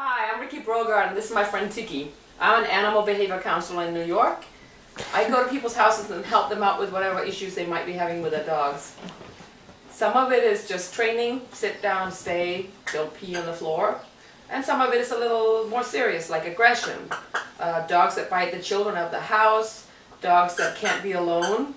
Hi, I'm Rikke Brogaard, and this is my friend Tiki. I'm an animal behavior counselor in New York. I go to people's houses and help them out with whatever issues they might be having with their dogs. Some of it is just training, sit down, stay, don't pee on the floor. And some of it is a little more serious, like aggression. Dogs that bite the children of the house, dogs that can't be alone,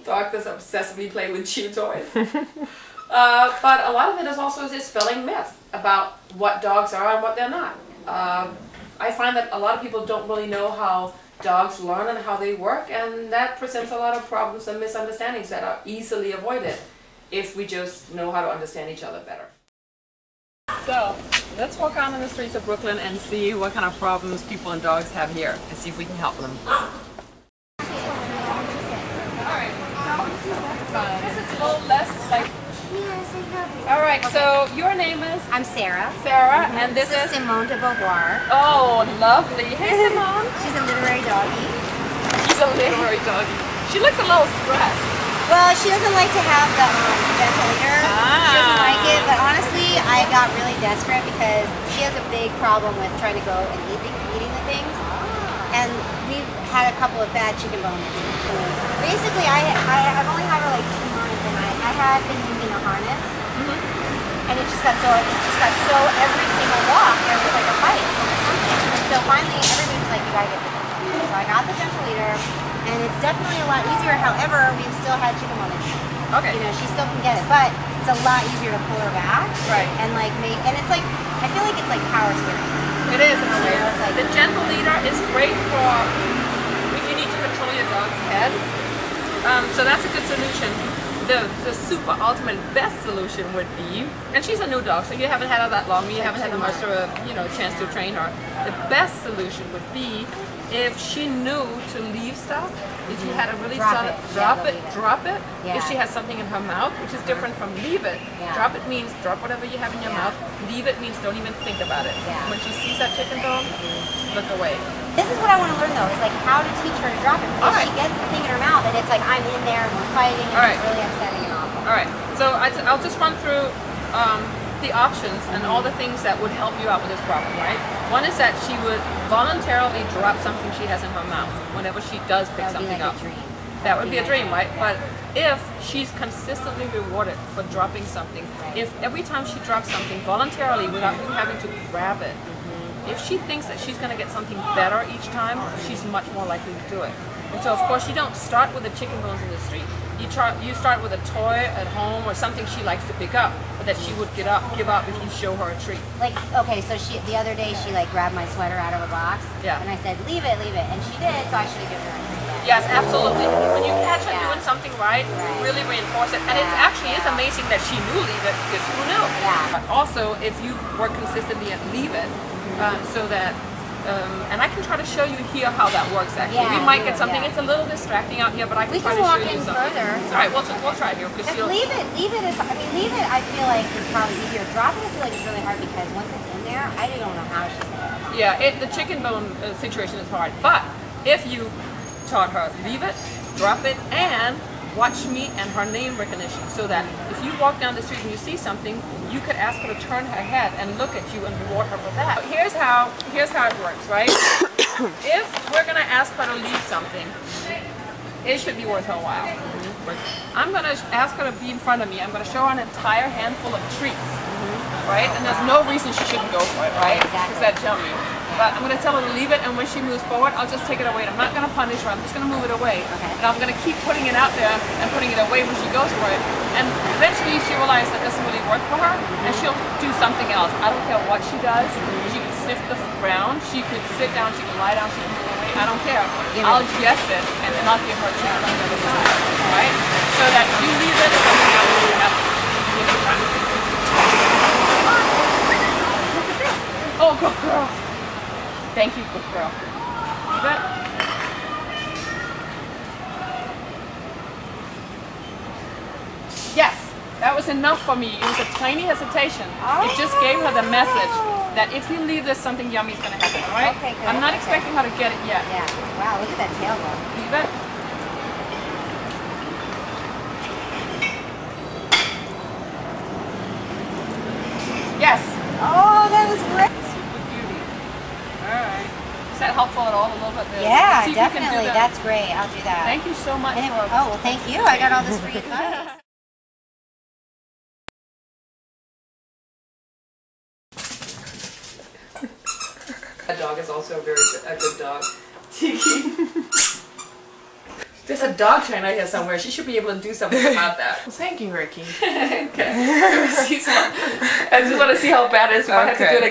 dogs that obsessively play with chew toys. But a lot of it is also dispelling myth about what dogs are and what they're not. I find that a lot of people don't really know how dogs learn and how they work, and that presents a lot of problems and misunderstandings that are easily avoided if we just know how to understand each other better. So, let's walk out on the streets of Brooklyn and see what kind of problems people and dogs have here and see if we can help them. Alright, this is a little less like... Alright, so your name is? I'm Sarah. Sarah, and this is? Simone de Beauvoir. Oh, lovely. Hey, Simone. She's a literary doggie. She's a literary doggie. She looks a little stressed. Well, she doesn't like to have the ventilator. She doesn't like it, but honestly, I got really desperate because she has a big problem with trying to go and eating the things. And we've had a couple of bad chicken bones. Basically, I've only had her like 2 months, and I had been using a harness. And it just got so every single walk there was like a fight or something. And so finally everybody was like, you gotta get the ventilator. So I got the ventilator, and it's definitely a lot easier. However, we've still had chicken bone issues. Okay. You know, she still can get it, but it's a lot easier to pull her back. Right. And like and it's like, I feel like it's like power steering. It is in a way. Like, the gentle leader is great for if you need to control your dog's head. So that's a good solution. The super ultimate best solution would be, and she's a new dog, so you haven't had her that long, you haven't had much of a chance to train her. The best solution would be if she knew to leave stuff. If you had a really solid drop it. Yeah. If she has something in her mouth, which is different from leave it. Yeah. Drop it means drop whatever you have in your mouth. Leave it means don't even think about it. Yeah. When she sees that chicken bone, look away. This is what I want to learn though, is like how to teach her to drop it. Because she gets the thing in her mouth and it's like I'm in there and we're fighting and it's really upsetting and awful. Alright, so I'll just run through the options and all the things that would help you out with this problem, right? One is that she would voluntarily drop something she has in her mouth whenever she does pick something up. That would be a dream, right? But if she's consistently rewarded for dropping something, if every time she drops something voluntarily without you having to grab it, if she thinks that she's going to get something better each time, she's much more likely to do it. And so, of course, you don't start with the chicken bones in the street. You start with a toy at home or something she likes to pick up, but that she would give up if you show her a treat. Like, okay, so the other day she like grabbed my sweater out of a box. Yeah. And I said, leave it, and she did. So I should have given her a treat. Yes, absolutely. When you catch her doing something right, really reinforce it. And it actually is amazing that she knew leave it, because who knew? Yeah. But also, if you work consistently at leave it, so that, and I can try to show you here how that works actually. Yeah, we might get something, it's a little distracting out here, but I can try to show you something. Further. Alright, we'll try here. Because leave it is, leave it I feel like is probably easier. Drop it I feel like it's really hard because once it's in there, I don't know how she's going to. Yeah, the chicken bone situation is hard, but if you taught her leave it, drop it, and watch me and her name recognition, so that if you walk down the street and you see something, you could ask her to turn her head and look at you and reward her for that. Here's how it works, right? If we're gonna ask her to leave something, it should be worth her while. I'm gonna ask her to be in front of me. I'm gonna show her an entire handful of treats, right? And there's no reason she shouldn't go for it, right? Because that's yummy. But I'm going to tell her to leave it, and when she moves forward, I'll just take it away. I'm not going to punish her, I'm just going to move it away. And I'm going to keep putting it out there and putting it away when she goes for it. And eventually she realizes that doesn't really work for her, and she'll do something else. I don't care what she does. She can sniff the ground, she could sit down, she can lie down, she can move away. I don't care. I'll guess it, and then I'll give her a chance on the other side. Right? So that you leave it, something else will happen. Look at this. Oh, good girl. Thank you, good girl. You bet. Yes, that was enough for me. It was a tiny hesitation. It just gave her the message that if you leave this, something yummy is going to happen, all right? Okay, good. I'm not expecting her to get it yet. Yeah. Wow, look at that tail though. You bet. Yes. Oh, that was great. helpful at all? A little bit? Yeah, See if you can do definitely. that. That's great. I'll do that. Thank you so much. And For oh, well, thank you. I got all this free advice. That dog is also a good dog. Tiki. There's a dog trainer here somewhere. She should be able to do something about that. Well, thank you, Ricky. Okay. I just want to see how bad it is if I have to do it again.